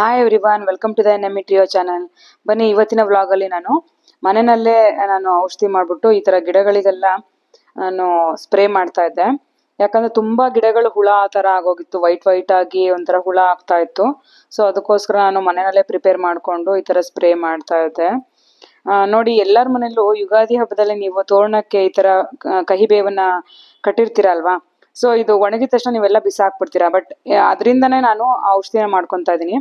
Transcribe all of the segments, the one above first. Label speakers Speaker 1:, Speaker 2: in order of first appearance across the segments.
Speaker 1: Hi everyone, welcome to the NME Trio channel. ಬನ್ನಿ, ಇವತ್ತಿನ ವ್ಲಾಗಲ್ಲಿ ನಾನು ಮನೆಯಲ್ಲೇ ಔಷಧಿ ಮಾಡಿಬಿಟ್ಟು ಈ ಥರ ಗಿಡಗಳಿಗೆಲ್ಲ ನಾನು ಸ್ಪ್ರೇ ಮಾಡ್ತಾ ಇದ್ದೆ. ಯಾಕಂದರೆ ತುಂಬ ಗಿಡಗಳು ಹುಳ ಆ ಥರ ಆಗೋಗಿತ್ತು, ವೈಟ್ ಆಗಿ ಒಂಥರ ಹುಳ ಆಗ್ತಾ ಇತ್ತು. ಸೊ ಅದಕ್ಕೋಸ್ಕರ ನಾನು ಮನೆಯಲ್ಲೇ ಪ್ರಿಪೇರ್ ಮಾಡಿಕೊಂಡು ಈ ಥರ ಸ್ಪ್ರೇ ಮಾಡ್ತಾ ಇದ್ದೆ. ನೋಡಿ, ಎಲ್ಲರ ಮನೆಯಲ್ಲೂ ಯುಗಾದಿ ಹಬ್ಬದಲ್ಲಿ ನೀವು ತೋರಣಕ್ಕೆ ಈ ಥರ ಕಹಿ ಬೇವನ್ನ ಕಟ್ಟಿರ್ತೀರಲ್ವಾ. ಸೊ ಇದು ಒಣಗಿದ ತಕ್ಷಣ ನೀವೆಲ್ಲ ಬಿಸಾಕ್ಬಿಡ್ತೀರಾ, ಬಟ್ ಅದರಿಂದನೇ ನಾನು ಔಷಧಿನ ಮಾಡ್ಕೊತಾ ಇದ್ದೀನಿ.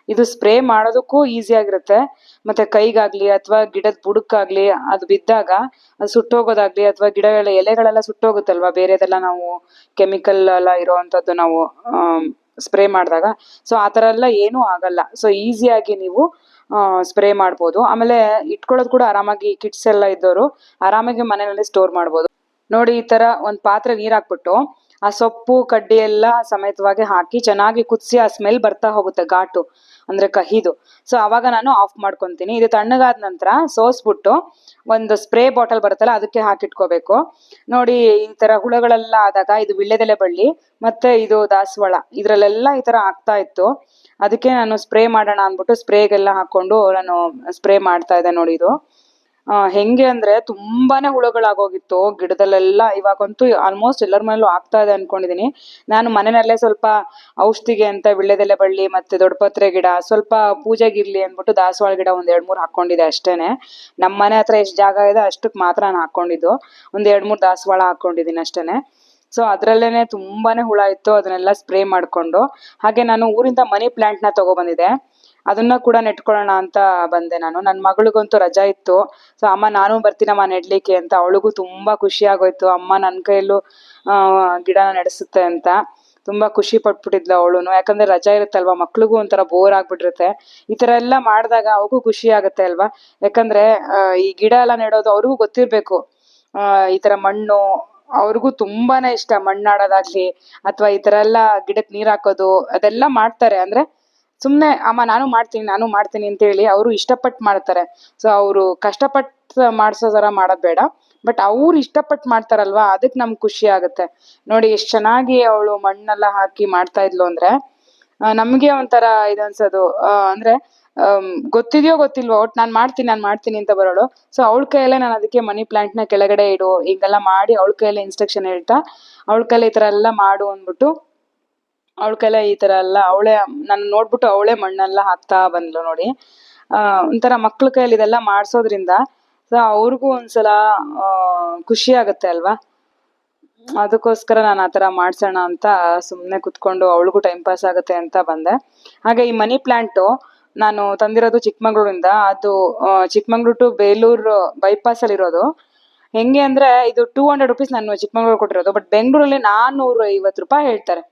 Speaker 1: ಇದು ಸ್ಪ್ರೇ ಮಾಡೋದಕ್ಕೂ ಈಸಿ ಆಗಿರುತ್ತೆ, ಮತ್ತೆ ಕೈಗಾಗ್ಲಿ ಅಥವಾ ಗಿಡದ ಬುಡಕ್ಕಾಗ್ಲಿ ಅದು ಬಿದ್ದಾಗ ಅದು ಸುಟ್ಟೋಗೋದಾಗ್ಲಿ ಅಥವಾ ಗಿಡಗಳ ಎಲೆಗಳೆಲ್ಲ ಸುಟ್ಟೋಗುತ್ತಲ್ವಾ, ಬೇರೆದೆಲ್ಲ ನಾವು ಕೆಮಿಕಲ್ ಎಲ್ಲ ಇರೋವಂಥದ್ದು ನಾವು ಸ್ಪ್ರೇ ಮಾಡಿದಾಗ. ಸೊ ಆ ಥರ ಎಲ್ಲ ಏನೂ ಆಗಲ್ಲ. ಸೊ ಈಸಿಯಾಗಿ ನೀವು ಸ್ಪ್ರೇ ಮಾಡ್ಬೋದು. ಆಮೇಲೆ ಇಟ್ಕೊಳ್ಳೋದು ಕೂಡ ಆರಾಮಾಗಿ, ಕಿಡ್ಸ್ ಎಲ್ಲ ಇದ್ದವರು ಆರಾಮಾಗಿ ಮನೆಯಲ್ಲಿ ಸ್ಟೋರ್ ಮಾಡ್ಬೋದು. ನೋಡಿ, ಈ ಥರ ಒಂದು ಪಾತ್ರೆ ನೀರು ಹಾಕ್ಬಿಟ್ಟು ಆ ಸೊಪ್ಪು ಕಡ್ಡಿ ಎಲ್ಲ ಸಮೇತವಾಗಿ ಹಾಕಿ ಚೆನ್ನಾಗಿ ಕುದಿಸಿ, ಆ ಸ್ಮೆಲ್ ಬರ್ತಾ ಹೋಗುತ್ತೆ, ಘಾಟು ಅಂದ್ರೆ ಕಹಿದು. ಸೊ ಅವಾಗ ನಾನು ಆಫ್ ಮಾಡ್ಕೊತೀನಿ. ಇದು ತಣ್ಣಗಾದ ನಂತರ ಸೋಸ್ಬಿಟ್ಟು ಒಂದು ಸ್ಪ್ರೇ ಬಾಟಲ್ ಬರುತ್ತಲ್ಲ, ಅದಕ್ಕೆ ಹಾಕಿಟ್ಕೋಬೇಕು. ನೋಡಿ, ಈ ತರ ಹುಳಗಳೆಲ್ಲ ಆದಾಗ ಇದು ವಿಳ್ಯದೆಲೆ ಬಳ್ಳಿ ಮತ್ತೆ ಇದು ದಾಸವಾಳ, ಇದ್ರಲ್ಲೆಲ್ಲ ಈ ತರ ಆಗ್ತಾ ಇತ್ತು. ಅದಕ್ಕೆ ನಾನು ಸ್ಪ್ರೇ ಮಾಡೋಣ ಅಂದ್ಬಿಟ್ಟು ಸ್ಪ್ರೇಗೆಲ್ಲ ಹಾಕೊಂಡು ನಾನು ಸ್ಪ್ರೇ ಮಾಡ್ತಾ ಇದ್ದೆ. ನೋಡಿ, ಇದು ಹೆಂಗೆ ಅಂದ್ರೆ ತುಂಬಾನೇ ಹುಳುಗಳಾಗೋಗಿತ್ತು ಗಿಡದಲ್ಲೆಲ್ಲ. ಇವಾಗಂತೂ ಆಲ್ಮೋಸ್ಟ್ ಎಲ್ಲರ ಮನೇಲೂ ಆಗ್ತಾ ಇದೆ ಅನ್ಕೊಂಡಿದೀನಿ. ನಾನು ಮನೆಯಲ್ಲೇ ಸ್ವಲ್ಪ ಔಷಧಿಗೆ ಅಂತ ವಿಳ್ಯದೆಲೆ ಬಳ್ಳಿ ಮತ್ತೆ ದೊಡ್ಡಪತ್ರೆ ಗಿಡ, ಸ್ವಲ್ಪ ಪೂಜೆಗಿರ್ಲಿ ಅಂದ್ಬಿಟ್ಟು ದಾಸವಾಳ ಗಿಡ ಒಂದ್ 2-3 ಹಾಕೊಂಡಿದೆ ಅಷ್ಟೇನೆ. ನಮ್ಮ ಮನೆ ಹತ್ರ ಎಷ್ಟು ಜಾಗ ಇದೆ ಅಷ್ಟಕ್ಕೆ ಮಾತ್ರ ನಾನು ಹಾಕೊಂಡಿದ್ದು. ಒಂದ್ 2-3 ದಾಸವಾಳ ಹಾಕೊಂಡಿದೀನಿ ಅಷ್ಟೇನೆ. ಸೊ ಅದ್ರಲ್ಲೇನೆ ತುಂಬಾನೇ ಹುಳ ಇತ್ತು, ಅದನ್ನೆಲ್ಲ ಸ್ಪ್ರೇ ಮಾಡ್ಕೊಂಡು. ಹಾಗೆ ನಾನು ಊರಿಂದ ಮನಿ ಪ್ಲಾಂಟ್ ನ ತಗೊಬಂದಿದೆ, ಅದನ್ನ ಕೂಡ ನೆಟ್ಕೊಳ್ಳೋಣ ಅಂತ ಬಂದೆ ನಾನು. ನನ್ನ ಮಗಳಿಗಂತೂ ರಜಾ ಇತ್ತು. ಸೊ ಅಮ್ಮ ನಾನು ಬರ್ತೀನಮ್ಮ ನೆಡ್ಲಿಕ್ಕೆ ಅಂತ. ಅವಳಿಗೂ ತುಂಬಾ ಖುಷಿ ಆಗೋಯ್ತು, ಅಮ್ಮ ನನ್ನ ಕೈಯಲ್ಲೂ ಗಿಡನ ನಡೆಸುತ್ತೆ ಅಂತ. ತುಂಬಾ ಖುಷಿ ಪಟ್ಬಿಟ್ಟಿದ್ಲು ಅವಳುನು. ಯಾಕಂದ್ರೆ ರಜಾ ಇರುತ್ತಲ್ವಾ, ಮಕ್ಳಿಗೂ ಒಂಥರ ಬೋರ್ ಆಗ್ಬಿಟ್ಟಿರುತ್ತೆ. ಈ ತರ ಎಲ್ಲ ಮಾಡಿದಾಗ ಅವಗೂ ಖುಷಿ ಆಗುತ್ತೆ ಅಲ್ವಾ. ಯಾಕಂದ್ರೆ ಈ ಗಿಡ ಎಲ್ಲ ನೆಡೋದು ಅವ್ರಿಗೂ ಗೊತ್ತಿರ್ಬೇಕು. ಈ ತರ ಮಣ್ಣು ಅವ್ರಿಗೂ ತುಂಬಾನೇ ಇಷ್ಟ, ಮಣ್ಣಾಡೋದಾಗ್ಲಿ ಅಥವಾ ಈ ತರ ಎಲ್ಲ ಗಿಡಕ್ಕೆ ನೀರ್ ಹಾಕೋದು ಅದೆಲ್ಲ ಮಾಡ್ತಾರೆ. ಅಂದ್ರೆ ಸುಮ್ನೆ ಅಮ್ಮ ನಾನು ಮಾಡ್ತೀನಿ ಅಂತ ಹೇಳಿ ಅವರು ಇಷ್ಟಪಟ್ಟು ಮಾಡ್ತಾರೆ. ಸೊ ಅವರು ಕಷ್ಟಪಟ್ಟು ಮಾಡ್ಸೋ ತರ ಮಾಡೋದ್ ಬೇಡ, ಬಟ್ ಅವ್ರು ಇಷ್ಟಪಟ್ಟು ಮಾಡ್ತಾರಲ್ವಾ, ಅದಕ್ಕೆ ನಮ್ಗೆ ಖುಷಿ ಆಗುತ್ತೆ. ನೋಡಿ, ಎಷ್ಟು ಚೆನ್ನಾಗಿ ಅವಳು ಮಣ್ಣೆಲ್ಲ ಹಾಕಿ ಮಾಡ್ತಾ ಇದ್ಲು ಅಂದ್ರೆ ನಮ್ಗೆ ಒಂಥರ ಇದನ್ಸೋದು. ಅಂದ್ರೆ ಗೊತ್ತಿದ್ಯೋ ಗೊತ್ತಿಲ್ವೋ, ಒಟ್ ನಾನ್ ಮಾಡ್ತೀನಿ ಅಂತ ಬರೋಳು. ಸೊ ಅವಳ ಕೈಯಲ್ಲೇ ನಾನು ಅದಕ್ಕೆ ಮನಿ ಪ್ಲಾಂಟ್ ನ ಕೆಳಗಡೆ ಇಡು ಹಿಂಗೆಲ್ಲ ಮಾಡಿ ಅವಳ ಕೈಯಲ್ಲೇ ಇನ್ಸ್ಟ್ರಕ್ಷನ್ ಹೇಳ್ತಾ, ಅವಳ ಕೈಲೇ ಈ ತರ ಎಲ್ಲ ಮಾಡು ಅಂದ್ಬಿಟ್ಟು ಅವಳ ಕೈಲೇ ಈ ತರ ಎಲ್ಲ ಅವಳೇ ನನ್ನ ನೋಡ್ಬಿಟ್ಟು ಅವಳೇ ಮಣ್ಣೆಲ್ಲ ಹಾಕ್ತಾ ಬಂದ್ಲು. ನೋಡಿ, ಒಂಥರ ಮಕ್ಳ ಕೈಯಲ್ಲಿ ಇದೆಲ್ಲ ಮಾಡ್ಸೋದ್ರಿಂದ ಅವ್ರಿಗೂ ಒಂದ್ಸಲ ಖುಷಿ ಆಗತ್ತೆ ಅಲ್ವಾ. ಅದಕ್ಕೋಸ್ಕರ ನಾನು ಆತರ ಮಾಡ್ಸೋಣ ಅಂತ ಸುಮ್ನೆ ಕುತ್ಕೊಂಡು ಅವಳಿಗೂ ಟೈಮ್ ಪಾಸ್ ಆಗತ್ತೆ ಅಂತ ಬಂದೆ. ಹಾಗೆ ಈ ಮನಿ ಪ್ಲಾಂಟು ನಾನು ತಂದಿರೋದು ಚಿಕ್ಕಮಂಗ್ಳೂರಿಂದ. ಅದು ಚಿಕ್ಕಮಂಗ್ಳೂರು ಟು ಬೇಲೂರು ಬೈಪಾಸ್ ಅಲ್ಲಿ ಇರೋದು. ಹೆಂಗೆ ಅಂದ್ರೆ ಇದು 200 ರುಪೀಸ್ ನಾನು ಚಿಕ್ಕಮಂಗ್ಳೂರು ಕೊಟ್ಟಿರೋದು, ಬಟ್ ಬೆಂಗಳೂರಲ್ಲಿ 450 ರೂಪಾಯಿ ಹೇಳ್ತಾರೆ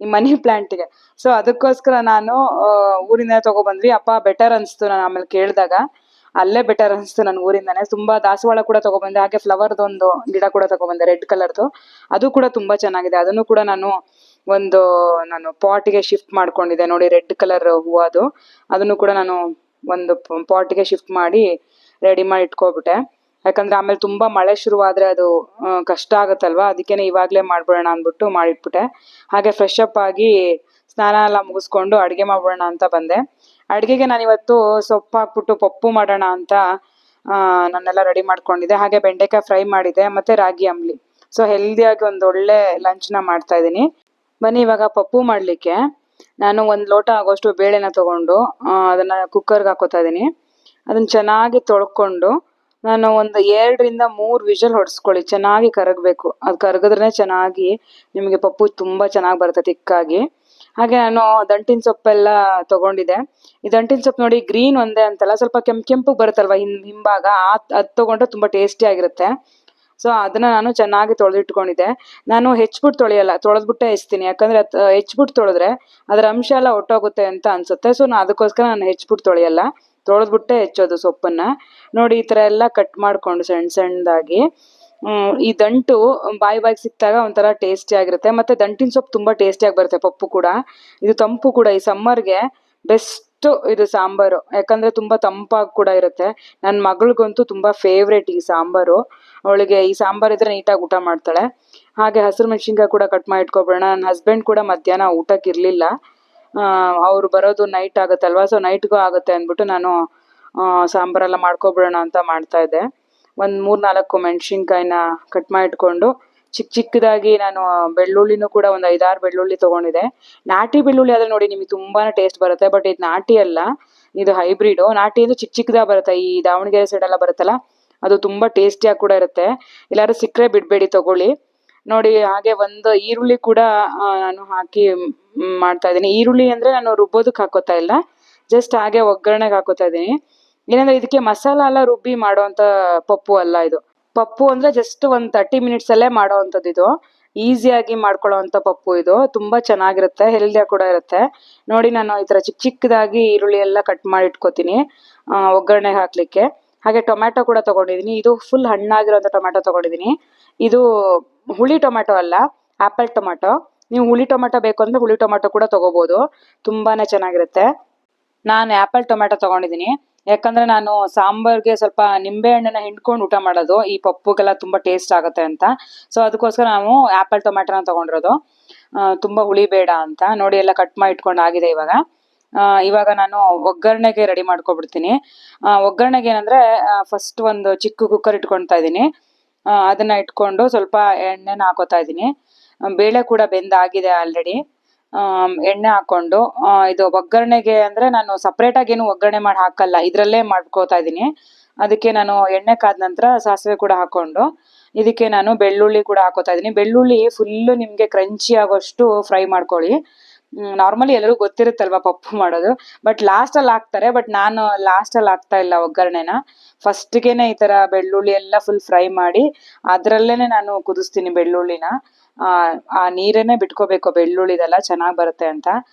Speaker 1: ಈ ಮನಿ ಪ್ಲಾಂಟ್ಗೆ. ಸೊ ಅದಕ್ಕೋಸ್ಕರ ನಾನು ಊರಿಂದ ತಗೊಬಂದ್ವಿ. ಅಪ್ಪ ಬೆಟರ್ ಅನ್ಸ್ತು, ನಾನು ಆಮೇಲೆ ಕೇಳಿದಾಗ ಅಲ್ಲೇ ಬೆಟರ್ ಅನ್ಸ್ತು ನನ್ ಊರಿಂದಾನೆ. ತುಂಬಾ ದಾಸವಾಳ ಕೂಡ ತಗೊಬಂದೆ, ಹಾಗೆ ಫ್ಲವರ್ದೊಂದು ಗಿಡ ಕೂಡ ತಗೊಬಂದೆ, ರೆಡ್ ಕಲರ್ದು. ಅದು ಕೂಡ ತುಂಬಾ ಚೆನ್ನಾಗಿದೆ. ಅದನ್ನು ಕೂಡ ನಾನು ಪಾಟ್ಗೆ ಶಿಫ್ಟ್ ಮಾಡ್ಕೊಂಡಿದ್ದೆ. ನೋಡಿ, ರೆಡ್ ಕಲರ್ ಹೂವು ಅದು. ಅದನ್ನು ಕೂಡ ನಾನು ಒಂದು ಪಾಟ್ಗೆ ಶಿಫ್ಟ್ ಮಾಡಿ ರೆಡಿ ಮಾಡಿ ಇಟ್ಕೊಬಿಟ್ಟೆ. ಯಾಕಂದ್ರೆ ಆಮೇಲೆ ತುಂಬಾ ಮಳೆ ಶುರುವಾದ್ರೆ ಅದು ಕಷ್ಟ ಆಗುತ್ತಲ್ವಾ, ಅದಕ್ಕೇನೆ ಇವಾಗ್ಲೇ ಮಾಡ್ಬಿಡೋಣ ಅಂದ್ಬಿಟ್ಟು ಮಾಡಿಟ್ಬಿಟ್ಟೆ. ಹಾಗೆ ಫ್ರೆಶ್ ಅಪ್ ಆಗಿ ಸ್ನಾನ ಎಲ್ಲ ಮುಗಿಸ್ಕೊಂಡು ಅಡ್ಗೆ ಮಾಡ್ಬಿಡೋಣ ಅಂತ ಬಂದೆ. ಅಡ್ಗೆಗೆ ನಾನು ಇವತ್ತು ಸೊಪ್ಪು ಹಾಕ್ಬಿಟ್ಟು ಪಪ್ಪು ಮಾಡೋಣ ಅಂತ ನಾನೆಲ್ಲ ರೆಡಿ ಮಾಡ್ಕೊಂಡಿದ್ದೆ. ಹಾಗೆ ಬೆಂಡೆಕಾಯಿ ಫ್ರೈ ಮಾಡಿದೆ, ಮತ್ತೆ ರಾಗಿ ಅಂಬ್ಲಿ. ಸೊ ಹೆಲ್ದಿಯಾಗಿ ಒಂದು ಒಳ್ಳೆ ಲಂಚ್ನ ಮಾಡ್ತಾ ಇದ್ದೀನಿ. ಬನ್ನಿ, ಇವಾಗ ಪಪ್ಪು ಮಾಡ್ಲಿಕ್ಕೆ ನಾನು 1 ಲೋಟ ಆಗೋಷ್ಟು ಬೇಳೆನ ತಗೊಂಡು ಅದನ್ನ ಕುಕ್ಕರ್ಗೆ ಹಾಕೋತಾ ಇದೀನಿ. ಅದನ್ನ ಚೆನ್ನಾಗಿ ತೊಳ್ಕೊಂಡು ನಾನು ಒಂದು 2-3 ವಿಷಲ್ ಹೊಡ್ಸ್ಕೊಳ್ಳಿ. ಚೆನ್ನಾಗಿ ಕರಗಬೇಕು, ಅದು ಕರಗಿದ್ರೆ ಚೆನ್ನಾಗಿ ನಿಮಗೆ ಪಪ್ಪು ತುಂಬಾ ಚೆನ್ನಾಗಿ ಬರುತ್ತೆ ತಿಕ್ಕಾಗಿ. ಹಾಗೆ ನಾನು ದಂಟಿನ ಸೊಪ್ಪೆಲ್ಲ ತಗೊಂಡಿದ್ದೆ. ಈ ದಂಟಿನ ಸೊಪ್ಪು ನೋಡಿ, ಗ್ರೀನ್ ಒಂದೇ ಅಂತಲ್ಲ, ಸ್ವಲ್ಪ ಕೆಂಪು ಬರುತ್ತಲ್ವಾ ಹಿಂಭಾಗ, ಅದ್ ತಗೊಂಡ್ರೆ ತುಂಬಾ ಟೇಸ್ಟಿ ಆಗಿರುತ್ತೆ. ಸೊ ಅದನ್ನ ನಾನು ಚೆನ್ನಾಗಿ ತೊಳೆದಿಟ್ಕೊಂಡಿದ್ದೆ. ನಾನು ಹೆಚ್ಚಿಬಿಟ್ಟು ತೊಳೆಯಲ್ಲ, ತೊಳೆದ್ಬಿಟ್ಟೆ ಹೆಚ್ಚ್ತೀನಿ. ಯಾಕಂದ್ರೆ ಹೆಚ್ಚಿಬಿಟ್ಟು ತೊಳೆದ್ರೆ ಅದರ ಅಂಶ ಎಲ್ಲ ಒಟ್ಟೋಗುತ್ತೆ ಅಂತ ಅನ್ಸುತ್ತೆ. ಸೊ ಅದಕ್ಕೋಸ್ಕರ ನಾನು ಹೆಚ್ಚಿಬಿಟ್ಟು ತೊಳೆಯಲ್ಲ, ತೊಳೆದ್ಬಿಟ್ಟೆ ಹೆಚ್ಚೋದು ಸೊಪ್ಪನ್ನ. ನೋಡಿ, ಈ ತರ ಎಲ್ಲ ಕಟ್ ಮಾಡ್ಕೊಂಡು ಸಣ್ಣದಾಗಿ. ಈ ದಂಟು ಬಾಯಿಗೆ ಸಿಕ್ತಾಗ ಒಂಥರ ಟೇಸ್ಟಿ ಆಗಿರುತ್ತೆ. ಮತ್ತೆ ದಂಟಿನ ಸೊಪ್ಪು ತುಂಬಾ ಟೇಸ್ಟಿಯಾಗಿ ಬರುತ್ತೆ ಪಪ್ಪು ಕೂಡ. ಇದು ತಂಪು ಕೂಡ, ಈ ಸಮ್ಮರ್ಗೆ ಬೆಸ್ಟ್ ಇದು ಸಾಂಬಾರು. ಯಾಕಂದ್ರೆ ತುಂಬಾ ತಂಪಾಗಿ ಕೂಡ ಇರುತ್ತೆ. ನನ್ನ ಮಗಳಿಗಂತೂ ತುಂಬಾ ಫೇವ್ರೇಟ್ ಈ ಸಾಂಬಾರು. ಅವಳಿಗೆ ಈ ಸಾಂಬಾರ್ ಇದ್ರೆ ನೀಟಾಗಿ ಊಟ ಮಾಡ್ತಾಳೆ. ಹಾಗೆ ಹಸಿರು ಮೆಣಸಿನ್ಕಾಯಿ ಕೂಡ ಕಟ್ ಮಾಡಿ ಇಟ್ಕೊಬಿಡೋಣ. ನನ್ನ ಹಸ್ಬೆಂಡ್ ಕೂಡ ಮಧ್ಯಾಹ್ನ ಊಟಕ್ಕೆ ಇರ್ಲಿಲ್ಲ, ಅವ್ರು ಬರೋದು ನೈಟ್ ಆಗುತ್ತಲ್ವಾ, ಸೊ ನೈಟ್ಗೂ ಆಗುತ್ತೆ ಅಂದ್ಬಿಟ್ಟು ನಾನು ಸಾಂಬಾರೆಲ್ಲ ಮಾಡ್ಕೊಬಿಡೋಣ ಅಂತ ಮಾಡ್ತಾ ಇದ್ದೆ. ಒಂದು 3-4 ಮೆಣಸಿನ್ಕಾಯಿನ ಕಟ್ ಮಾಡಿಟ್ಕೊಂಡು ಚಿಕ್ಕದಾಗಿ ನಾನು ಬೆಳ್ಳುಳ್ಳಿನೂ ಕೂಡ ಒಂದು 5-6 ಬೆಳ್ಳುಳ್ಳಿ ತೊಗೊಂಡಿದ್ದೆ. ನಾಟಿ ಬೆಳ್ಳುಳ್ಳಿ ಆದರೆ ನೋಡಿ ನಿಮಗೆ ತುಂಬಾ ಟೇಸ್ಟ್ ಬರುತ್ತೆ. ಬಟ್ ಇದು ನಾಟಿ ಅಲ್ಲ, ಇದು ಹೈಬ್ರಿಡು. ನಾಟಿ ಇದು ಚಿಕ್ಕದಾಗಿ ಬರುತ್ತೆ, ಈ ದಾವಣಗೆರೆ ಸೈಡೆಲ್ಲ ಬರುತ್ತಲ್ಲ, ಅದು ತುಂಬ ಟೇಸ್ಟಿಯಾಗಿ ಕೂಡ ಇರುತ್ತೆ. ಎಲ್ಲರೂ ಸಿಕ್ಕರೆ ಬಿಡಬೇಡಿ, ತಗೊಳ್ಳಿ. ನೋಡಿ ಹಾಗೆ ಒಂದು ಈರುಳ್ಳಿ ಕೂಡ ನಾನು ಹಾಕಿ ಮಾಡ್ತಾ ಇದ್ದೀನಿ. ಈರುಳ್ಳಿ ಅಂದರೆ ನಾನು ರುಬ್ಬೋದಕ್ಕೆ ಹಾಕೋತಾ ಇಲ್ಲ, ಜಸ್ಟ್ ಹಾಗೆ ಒಗ್ಗರಣೆಗೆ ಹಾಕೋತಾ ಇದ್ದೀನಿ. ಏನಂದ್ರೆ ಇದಕ್ಕೆ ಮಸಾಲ ಎಲ್ಲ ರುಬ್ಬಿ ಮಾಡೋವಂಥ ಪಪ್ಪು ಅಲ್ಲ ಇದು. ಪಪ್ಪು ಅಂದರೆ ಜಸ್ಟ್ ಒಂದು 30 ಮಿನಿಟ್ಸಲ್ಲೇ ಮಾಡೋ ಅಂಥದ್ದು ಇದು. ಈಸಿಯಾಗಿ ಮಾಡ್ಕೊಳ್ಳೋ ಅಂಥ ಪಪ್ಪು ಇದು. ತುಂಬ ಚೆನ್ನಾಗಿರುತ್ತೆ, ಹೆಲ್ದಿಯಾಗಿ ಕೂಡ ಇರುತ್ತೆ. ನೋಡಿ ನಾನು ಈ ಥರ ಚಿಕ್ಕದಾಗಿ ಈರುಳ್ಳಿ ಎಲ್ಲ ಕಟ್ ಮಾಡಿ ಇಟ್ಕೋತೀನಿ ಒಗ್ಗರಣೆಗೆ ಹಾಕಲಿಕ್ಕೆ. ಹಾಗೆ ಟೊಮ್ಯಾಟೊ ಕೂಡ ತೊಗೊಂಡಿದ್ದೀನಿ. ಇದು ಫುಲ್ ಹಣ್ಣಾಗಿರೋಂಥ ಟೊಮ್ಯಾಟೊ ತೊಗೊಂಡಿದ್ದೀನಿ. ಇದು ಹುಳಿ ಟೊಮ್ಯಾಟೊ ಅಲ್ಲ, ಆ್ಯಪಲ್ ಟೊಮ್ಯಾಟೊ. ನೀವು ಹುಳಿ ಟೊಮ್ಯಾಟೊ ಬೇಕು ಅಂದರೆ ಹುಳಿ ಟೊಮ್ಯಾಟೊ ಕೂಡ ತೊಗೋಬೋದು, ತುಂಬಾ ಚೆನ್ನಾಗಿರುತ್ತೆ. ನಾನು ಆ್ಯಪಲ್ ಟೊಮ್ಯಾಟೊ ತೊಗೊಂಡಿದ್ದೀನಿ, ಯಾಕಂದರೆ ನಾನು ಸಾಂಬಾರ್ಗೆ ಸ್ವಲ್ಪ ನಿಂಬೆ ಹಣ್ಣನ್ನ ಹಿಂಡ್ಕೊಂಡು ಊಟ ಮಾಡೋದು, ಈ ಪಪ್ಪುಗೆಲ್ಲ ತುಂಬ ಟೇಸ್ಟ್ ಆಗುತ್ತೆ ಅಂತ. ಸೊ ಅದಕ್ಕೋಸ್ಕರ ನಾವು ಆ್ಯಪಲ್ ಟೊಮ್ಯಾಟೊನ ತೊಗೊಂಡಿರೋದು, ತುಂಬ ಹುಳಿ ಬೇಡ ಅಂತ. ನೋಡಿ ಎಲ್ಲ ಕಟ್ ಮಾಡಿ ಇಟ್ಕೊಂಡು ಆಗಿದೆ. ಇವಾಗ ನಾನು ಒಗ್ಗರಣೆಗೆ ರೆಡಿ ಮಾಡ್ಕೊಬಿಡ್ತೀನಿ. ಒಗ್ಗರಣೆಗೆ ಏನಂದರೆ ಫಸ್ಟ್ ಒಂದು ಚಿಕ್ಕ ಕುಕ್ಕರ್ ಇಟ್ಕೊಳ್ತಾ ಇದ್ದೀನಿ. ಅದನ್ನು ಇಟ್ಕೊಂಡು ಸ್ವಲ್ಪ ಎಣ್ಣೆನ ಹಾಕೋತಾ ಇದ್ದೀನಿ. ಬೇಳೆ ಕೂಡ ಬೆಂದಾಗಿದೆ ಆಲ್ರೆಡಿ. ಎಣ್ಣೆ ಹಾಕ್ಕೊಂಡು ಇದು ಒಗ್ಗರಣೆಗೆ ಅಂದರೆ ನಾನು ಸಪ್ರೇಟಾಗಿ ಏನು ಒಗ್ಗರಣೆ ಮಾಡಿ ಹಾಕಲ್ಲ, ಇದರಲ್ಲೇ ಮಾಡ್ಕೋತಾ ಇದ್ದೀನಿ. ಅದಕ್ಕೆ ನಾನು ಎಣ್ಣೆ ಕಾದ ನಂತರ ಸಾಸಿವೆ ಕೂಡ ಹಾಕ್ಕೊಂಡು ಇದಕ್ಕೆ ನಾನು ಬೆಳ್ಳುಳ್ಳಿ ಕೂಡ ಹಾಕೋತಾ ಇದ್ದೀನಿ. ಬೆಳ್ಳುಳ್ಳಿ ಫುಲ್ಲು ನಿಮಗೆ ಕ್ರಂಚಿ ಆಗೋಷ್ಟು ಫ್ರೈ ಮಾಡ್ಕೊಳ್ಳಿ. ನಾರ್ಮಲಿ ಎಲ್ಲರೂ ಗೊತ್ತಿರುತ್ತಲ್ವ ಪಪ್ಪು ಮಾಡೋದು, ಬಟ್ ಲಾಸ್ಟಲ್ಲಿ ಹಾಕ್ತಾರೆ. ಬಟ್ ನಾನು ಲಾಸ್ಟಲ್ಲಿ ಹಾಕ್ತಾ ಇಲ್ಲ ಒಗ್ಗರಣೆನ, ಫಸ್ಟ್ಗೆನೆ ಈ ಥರ ಬೆಳ್ಳುಳ್ಳಿ ಎಲ್ಲ ಫುಲ್ ಫ್ರೈ ಮಾಡಿ ಅದರಲ್ಲೇ ನಾನು ಕುದಿಸ್ತೀನಿ ಬೆಳ್ಳುಳ್ಳಿನ. ಆ ನೀರನ್ನೇ ಬಿಟ್ಕೋಬೇಕು ಬೆಳ್ಳುಳ್ಳಿದೆಲ್ಲ, ಚೆನ್ನಾಗಿ ಬರುತ್ತೆ ಅಂತ.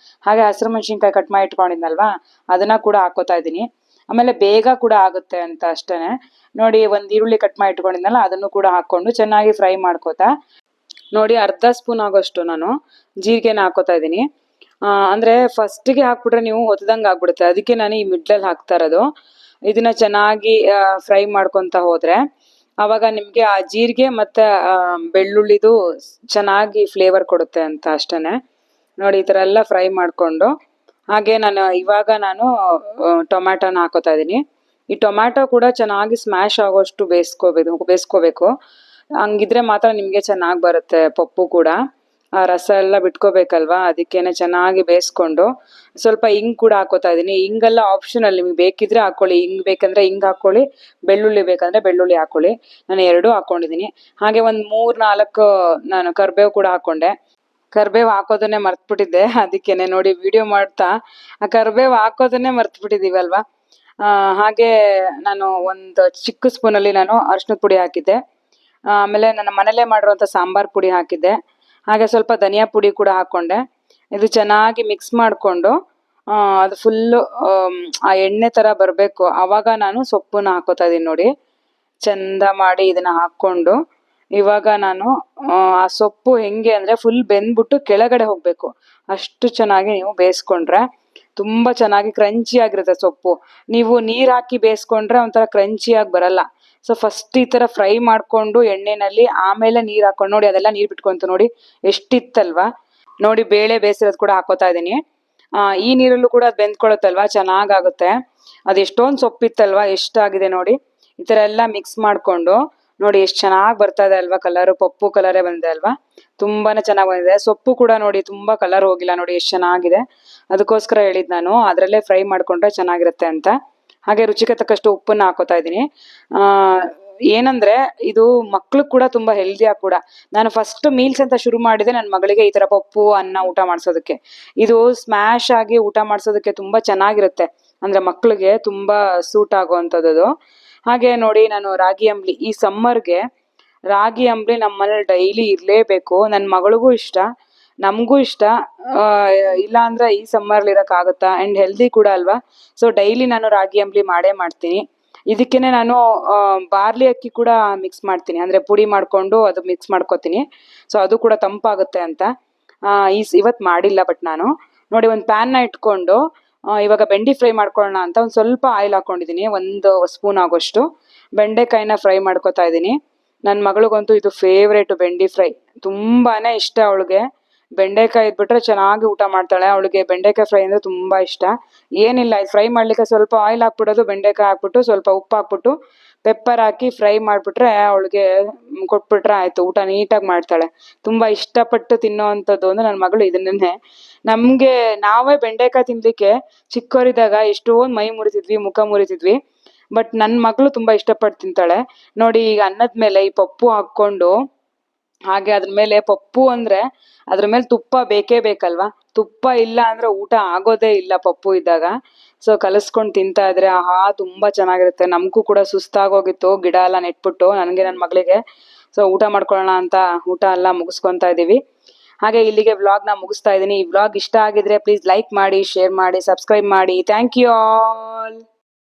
Speaker 1: ಹಾಗೆ ಹಸಿರು ಮೆಣಸಿನ್ಕಾಯಿ ಕಟ್ ಮಾಡಿ ಇಟ್ಕೊಂಡಿದ್ನಲ್ವಾ, ಅದನ್ನು ಕೂಡ ಹಾಕೋತಾ ಇದ್ದೀನಿ. ಆಮೇಲೆ ಬೇಗ ಕೂಡ ಆಗುತ್ತೆ ಅಂತ ಅಷ್ಟೇ. ನೋಡಿ ಒಂದು ಈರುಳ್ಳಿ ಕಟ್ ಮಾಡಿ ಇಟ್ಕೊಂಡಿದ್ನಲ್ಲ, ಅದನ್ನು ಕೂಡ ಹಾಕ್ಕೊಂಡು ಚೆನ್ನಾಗಿ ಫ್ರೈ ಮಾಡ್ಕೋತಾ ನೋಡಿ ಅರ್ಧ ಸ್ಪೂನ್ ಆಗೋಷ್ಟು ನಾನು ಜೀರಿಗೆನ ಹಾಕೋತಾ ಇದ್ದೀನಿ. ಅಂದರೆ ಫಸ್ಟಿಗೆ ಹಾಕ್ಬಿಟ್ರೆ ನೀವು ಹೊತ್ತದಂಗೆ ಆಗ್ಬಿಡುತ್ತೆ, ಅದಕ್ಕೆ ನಾನು ಈ ಮಿಡ್ಲಲ್ಲಿ ಹಾಕ್ತಾ ಇರೋದು. ಇದನ್ನು ಚೆನ್ನಾಗಿ ಫ್ರೈ ಮಾಡ್ಕೊತಾ ಹೋದರೆ ಆವಾಗ ನಿಮಗೆ ಆ ಜೀರಿಗೆ ಮತ್ತು ಬೆಳ್ಳುಳ್ಳಿದು ಚೆನ್ನಾಗಿ ಫ್ಲೇವರ್ ಕೊಡುತ್ತೆ ಅಂತ ಅಷ್ಟೇ. ನೋಡಿ ಈ ಥರ ಎಲ್ಲ ಫ್ರೈ ಮಾಡಿಕೊಂಡು ಹಾಗೆ ಇವಾಗ ನಾನು ಟೊಮ್ಯಾಟೋನ ಹಾಕೋತಾ ಇದ್ದೀನಿ. ಈ ಟೊಮ್ಯಾಟೊ ಕೂಡ ಚೆನ್ನಾಗಿ ಸ್ಮ್ಯಾಶ್ ಆಗೋಷ್ಟು ಬೇಯಿಸ್ಕೋಬೇಕು. ಹಂಗಿದ್ರೆ ಮಾತ್ರ ನಿಮಗೆ ಚೆನ್ನಾಗಿ ಬರುತ್ತೆ ಪಪ್ಪು ಕೂಡ. ಆ ರಸ ಎಲ್ಲ ಬಿಟ್ಕೋಬೇಕಲ್ವಾ, ಅದಕ್ಕೇನೆ ಚೆನ್ನಾಗಿ ಬೇಯಿಸ್ಕೊಂಡು ಸ್ವಲ್ಪ ಹಿಂಗ್ ಕೂಡ ಹಾಕೋತಾ ಇದ್ದೀನಿ. ಹಿಂಗೆಲ್ಲ ಆಪ್ಷನಲ್, ನಿಮಗೆ ಬೇಕಿದ್ರೆ ಹಾಕ್ಕೊಳ್ಳಿ, ಹಿಂಗ್ ಬೇಕಂದ್ರೆ ಹಿಂಗ್ ಹಾಕ್ಕೊಳ್ಳಿ, ಬೆಳ್ಳುಳ್ಳಿ ಬೇಕಂದ್ರೆ ಬೆಳ್ಳುಳ್ಳಿ ಹಾಕ್ಕೊಳ್ಳಿ. ನಾನು ಎರಡೂ ಹಾಕ್ಕೊಂಡಿದ್ದೀನಿ. ಹಾಗೆ ಒಂದು 3-4 ನಾನು ಕರಿಬೇವು ಕೂಡ ಹಾಕ್ಕೊಂಡೆ. ಕರಿಬೇವು ಹಾಕೋದನ್ನೇ ಮರ್ತ್ಬಿಟ್ಟಿದ್ದೆ, ಅದಕ್ಕೇನೆ ನೋಡಿ ವಿಡಿಯೋ ಮಾಡ್ತಾ ಆ ಕರಿಬೇವು ಹಾಕೋದನ್ನೇ ಮರ್ತ್ಬಿಟ್ಟಿದ್ದೀವಲ್ವಾ. ಹಾಗೆ ನಾನು ಒಂದು ಚಿಕ್ಕ ಸ್ಪೂನಲ್ಲಿ ನಾನು ಅರಿಶಿನದ ಪುಡಿ ಹಾಕಿದ್ದೆ. ಆಮೇಲೆ ನನ್ನ ಮನೇಲೇ ಮಾಡಿರುವಂಥ ಸಾಂಬಾರು ಪುಡಿ ಹಾಕಿದ್ದೆ. ಹಾಗೆ ಸ್ವಲ್ಪ ಧನಿಯಾ ಪುಡಿ ಕೂಡ ಹಾಕ್ಕೊಂಡೆ. ಇದು ಚೆನ್ನಾಗಿ ಮಿಕ್ಸ್ ಮಾಡಿಕೊಂಡು ಅದು ಫುಲ್ಲು ಆ ಎಣ್ಣೆ ಥರ ಬರಬೇಕು, ಆವಾಗ ನಾನು ಸೊಪ್ಪನ್ನ ಹಾಕೋತಾ ಇದ್ದೀನಿ. ನೋಡಿ ಚೆಂದ ಮಾಡಿ ಇದನ್ನು ಹಾಕ್ಕೊಂಡು ಇವಾಗ ನಾನು ಆ ಸೊಪ್ಪು ಹೆಂಗೆ ಅಂದರೆ ಫುಲ್ ಬೆಂದ್ಬಿಟ್ಟು ಕೆಳಗಡೆ ಹೋಗಬೇಕು, ಅಷ್ಟು ಚೆನ್ನಾಗಿ ನೀವು ಬೇಯಿಸ್ಕೊಂಡ್ರೆ ತುಂಬ ಚೆನ್ನಾಗಿ ಕ್ರಂಚಿಯಾಗಿರುತ್ತೆ ಸೊಪ್ಪು. ನೀವು ನೀರು ಹಾಕಿ ಬೇಯಿಸ್ಕೊಂಡ್ರೆ ಒಂಥರ ಕ್ರಂಚಿಯಾಗಿ ಬರಲ್ಲ. ಸೊ ಫಸ್ಟ್ ಈ ಥರ ಫ್ರೈ ಮಾಡಿಕೊಂಡು ಎಣ್ಣೆಯಲ್ಲಿ ಆಮೇಲೆ ನೀರು ಹಾಕೊಂಡು ನೋಡಿ ಅದೆಲ್ಲ ನೀರು ಬಿಟ್ಕೊಂತು ನೋಡಿ ಎಷ್ಟಿತ್ತಲ್ವಾ. ನೋಡಿ ಬೇಳೆ ಬೇಯಿಸಿರೋದು ಕೂಡ ಹಾಕೋತಾ ಇದ್ದೀನಿ. ಈ ನೀರಲ್ಲೂ ಕೂಡ ಅದು ಬೆಂದ್ಕೊಳುತ್ತಲ್ವ, ಚೆನ್ನಾಗಾಗುತ್ತೆ. ಅದು ಎಷ್ಟೊಂದು ಸೊಪ್ಪಿತ್ತಲ್ವ, ಎಷ್ಟಾಗಿದೆ ನೋಡಿ. ಈ ಥರ ಎಲ್ಲ ಮಿಕ್ಸ್ ಮಾಡಿಕೊಂಡು ನೋಡಿ ಎಷ್ಟು ಚೆನ್ನಾಗಿ ಬರ್ತಾ ಇದೆ ಅಲ್ವಾ, ಕಲರು ಪಪ್ಪು ಕಲರೇ ಬಂದಿದೆ ಅಲ್ವಾ, ತುಂಬಾ ಚೆನ್ನಾಗಿ ಬಂದಿದೆ. ಸೊಪ್ಪು ಕೂಡ ನೋಡಿ ತುಂಬ ಕಲರ್ ಹೋಗಿಲ್ಲ, ನೋಡಿ ಎಷ್ಟು ಚೆನ್ನಾಗಿದೆ. ಅದಕ್ಕೋಸ್ಕರ ಹೇಳಿದ್ದು ನಾನು ಅದರಲ್ಲೇ ಫ್ರೈ ಮಾಡಿಕೊಂಡ್ರೆ ಚೆನ್ನಾಗಿರುತ್ತೆ ಅಂತ. ಹಾಗೆ ರುಚಿಗೆ ತಕ್ಕಷ್ಟು ಉಪ್ಪನ್ನು ಹಾಕೋತಾ ಇದ್ದೀನಿ. ಏನಂದರೆ ಇದು ಮಕ್ಳಿಗೆ ಕೂಡ ತುಂಬ ಹೆಲ್ದಿಯಾಗಿ ಕೂಡ. ನಾನು ಫಸ್ಟ್ ಮೀಲ್ಸ್ ಅಂತ ಶುರು ಮಾಡಿದೆ ನನ್ನ ಮಗಳಿಗೆ ಈ ಥರ ಪಪ್ಪು ಅನ್ನ ಊಟ ಮಾಡಿಸೋದಕ್ಕೆ. ಇದು ಸ್ಮ್ಯಾಶ್ ಆಗಿ ಊಟ ಮಾಡಿಸೋದಕ್ಕೆ ತುಂಬ ಚೆನ್ನಾಗಿರುತ್ತೆ, ಅಂದರೆ ಮಕ್ಕಳಿಗೆ ತುಂಬ ಸೂಟ್ ಆಗುವಂಥದ್ದು. ಹಾಗೆ ನೋಡಿ ನಾನು ರಾಗಿ ಅಂಬ್ಲಿ, ಈ ಸಮ್ಮರ್ಗೆ ರಾಗಿ ಅಂಬ್ಲಿ ನಮ್ಮ ಮನೇಲಿ ಡೈಲಿ ಇರಲೇಬೇಕು. ನನ್ನ ಮಗಳಿಗೂ ಇಷ್ಟ, ನಮಗೂ ಇಷ್ಟ. ಇಲ್ಲ ಅಂದರೆ ಈ ಸಮ್ಮರ್ಲಿ ಇರೋಕ್ಕಾಗುತ್ತಾ, ಆ್ಯಂಡ್ ಹೆಲ್ದಿ ಕೂಡ ಅಲ್ವಾ. ಸೊ ಡೈಲಿ ನಾನು ರಾಗಿ ಅಂಬ್ಲಿ ಮಾಡೇ ಮಾಡ್ತೀನಿ. ಇದಕ್ಕೇ ನಾನು ಬಾರ್ಲಿ ಅಕ್ಕಿ ಕೂಡ ಮಿಕ್ಸ್ ಮಾಡ್ತೀನಿ, ಅಂದರೆ ಪುಡಿ ಮಾಡಿಕೊಂಡು ಅದು ಮಿಕ್ಸ್ ಮಾಡ್ಕೊತೀನಿ. ಸೊ ಅದು ಕೂಡ ತಂಪಾಗುತ್ತೆ ಅಂತ. ಇವತ್ತು ಮಾಡಿಲ್ಲ, ಬಟ್ ನಾನು ನೋಡಿ ಒಂದು ಪ್ಯಾನ್ನ ಇಟ್ಕೊಂಡು ಇವಾಗ ಬೆಂಡೆ ಫ್ರೈ ಮಾಡ್ಕೊಳ್ಳೋಣ ಅಂತ ಒಂದು ಸ್ವಲ್ಪ ಆಯಿಲ್ ಹಾಕ್ಕೊಂಡಿದ್ದೀನಿ. 1 ಸ್ಪೂನ್ ಆಗೋಷ್ಟು ಬೆಂಡೆಕಾಯಿನ ಫ್ರೈ ಮಾಡ್ಕೊತಾ ಇದ್ದೀನಿ. ನನ್ನ ಮಗಳಿಗಂತೂ ಇದು ಫೇವ್ರೇಟು, ಬೆಂಡೆ ಫ್ರೈ ತುಂಬಾ ಇಷ್ಟ ಅವಳಿಗೆ. ಬೆಂಡೆಕಾಯಿ ಇದ್ಬಿಟ್ರೆ ಚೆನ್ನಾಗಿ ಊಟ ಮಾಡ್ತಾಳೆ. ಅವಳಿಗೆ ಬೆಂಡೆಕಾಯಿ ಫ್ರೈ ಅಂದರೆ ತುಂಬ ಇಷ್ಟ. ಏನಿಲ್ಲ, ಇದು ಫ್ರೈ ಮಾಡಲಿಕ್ಕೆ ಸ್ವಲ್ಪ ಆಯಿಲ್ ಹಾಕ್ಬಿಡೋದು, ಬೆಂಡೆಕಾಯಿ ಹಾಕ್ಬಿಟ್ಟು ಸ್ವಲ್ಪ ಉಪ್ಪು ಹಾಕ್ಬಿಟ್ಟು ಪೆಪ್ಪರ್ ಹಾಕಿ ಫ್ರೈ ಮಾಡಿಬಿಟ್ರೆ ಅವಳಿಗೆ ಕೊಟ್ಬಿಟ್ರೆ ಆಯಿತು, ಊಟ ನೀಟಾಗಿ ಮಾಡ್ತಾಳೆ. ತುಂಬ ಇಷ್ಟಪಟ್ಟು ತಿನ್ನೋ ಅಂಥದ್ದು ಅಂದರೆ ನನ್ನ ಮಗಳು ಇದನ್ನೇ. ನಮಗೆ ನಾವೇ ಬೆಂಡೆಕಾಯಿ ತಿನ್ನಲಿಕ್ಕೆ ಚಿಕ್ಕವರಿದ್ದಾಗ ಎಷ್ಟೊಂದು ಮೈ ಮುರಿತಿದ್ವಿ, ಮುಖ ಮುರಿತಿದ್ವಿ. ಬಟ್ ನನ್ನ ಮಗಳು ತುಂಬ ಇಷ್ಟಪಟ್ಟು ತಿಂತಾಳೆ ನೋಡಿ. ಈಗ ಅನ್ನದ ಮೇಲೆ ಈ ಪಪ್ಪು ಹಾಕ್ಕೊಂಡು, ಹಾಗೆ ಅದ್ರ ಮೇಲೆ ಪಪ್ಪು ಅಂದರೆ ಅದ್ರ ಮೇಲೆ ತುಪ್ಪ ಬೇಕೇ ಬೇಕಲ್ವಾ. ತುಪ್ಪ ಇಲ್ಲ ಅಂದರೆ ಊಟ ಆಗೋದೇ ಇಲ್ಲ ಪಪ್ಪು ಇದ್ದಾಗ. ಸೊ ಕಲಿಸ್ಕೊಂಡು ತಿಂತಾ ಇದ್ರೆ ಆಹಾ ತುಂಬ ಚೆನ್ನಾಗಿರುತ್ತೆ. ನಮಗೂ ಕೂಡ ಸುಸ್ತಾಗೋಗಿತ್ತು ಗಿಡ ಎಲ್ಲ ನೆಟ್ಬಿಟ್ಟು, ನನಗೆ ನನ್ನ ಮಗಳಿಗೆ. ಸೊ ಊಟ ಮಾಡ್ಕೊಳ್ಳೋಣ ಅಂತ ಊಟ ಎಲ್ಲ ಮುಗಿಸ್ಕೊತಾ ಇದ್ದೀವಿ. ಹಾಗೆ ಇಲ್ಲಿಗೆ ವ್ಲಾಗ್ನ ಮುಗಿಸ್ತಾ ಇದ್ದೀನಿ. ಈ ವ್ಲಾಗ್ ಇಷ್ಟ ಆಗಿದ್ರೆ ಪ್ಲೀಸ್ ಲೈಕ್ ಮಾಡಿ, ಶೇರ್ ಮಾಡಿ, ಸಬ್ಸ್ಕ್ರೈಬ್ ಮಾಡಿ. Thank you all.